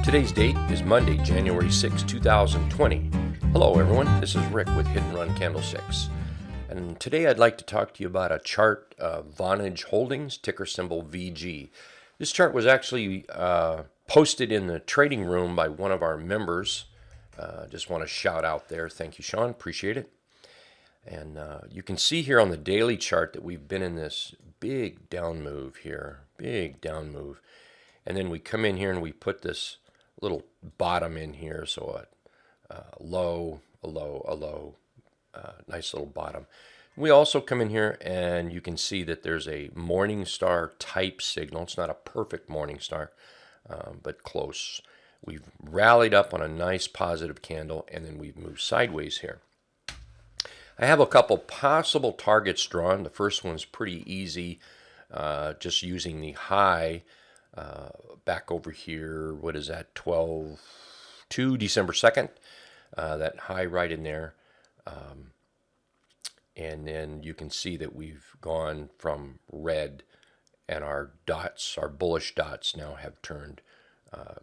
Today's date is Monday, January 6, 2020. Hello everyone, this is Rick with Hit and Run Candlesticks. And today I'd like to talk to you about a chart of Vonage Holdings, ticker symbol VG. This chart was actually posted in the trading room by one of our members. Just want to shout out there. Thank you, Sean. Appreciate it. And you can see here on the daily chart that we've been in this big down move here. Big down move. And then we come in here and we put this little bottom in here. So a low, a low, a low. Nice little bottom. We also come in here and you can see that there's a morning star type signal. It's not a perfect morning star, but close. We've rallied up on a nice positive candle and then we've moved sideways here. I have a couple possible targets drawn. The first one's pretty easy, just using the high back over here. What is that? 12/2, December 2nd. That high right in there. And then you can see that we've gone from red and our dots, our bullish dots now have turned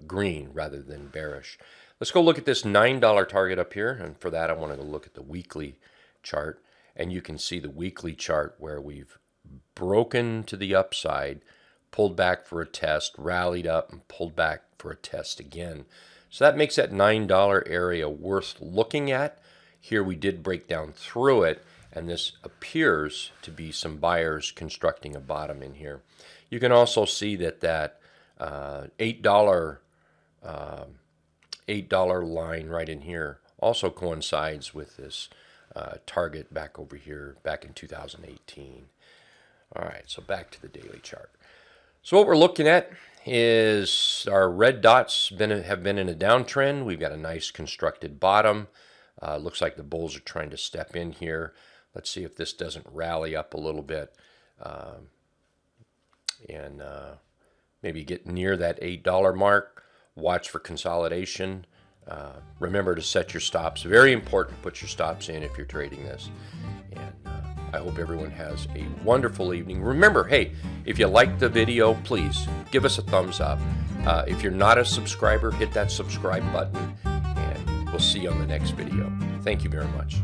green rather than bearish. Let's go look at this $9 target up here. And for that, I want to look at the weekly chart. And you can see the weekly chart where we've broken to the upside, pulled back for a test, rallied up and pulled back for a test again. So that makes that $9 area worth looking at. Here we did break down through it, and this appears to be some buyers constructing a bottom in here. You can also see that that $8 line right in here also coincides with this target back over here back in 2018. All right, so back to the daily chart. So what we're looking at is our red dots have been in a downtrend. We've got a nice constructed bottom. Looks like the bulls are trying to step in here. Let's see if this doesn't rally up a little bit and maybe get near that $8 mark. Watch for consolidation. Remember to set your stops. Very important to put your stops in if you're trading this. And I hope everyone has a wonderful evening. Remember, hey, if you like the video, please give us a thumbs up. If you're not a subscriber, hit that subscribe button, and we'll see you on the next video. Thank you very much.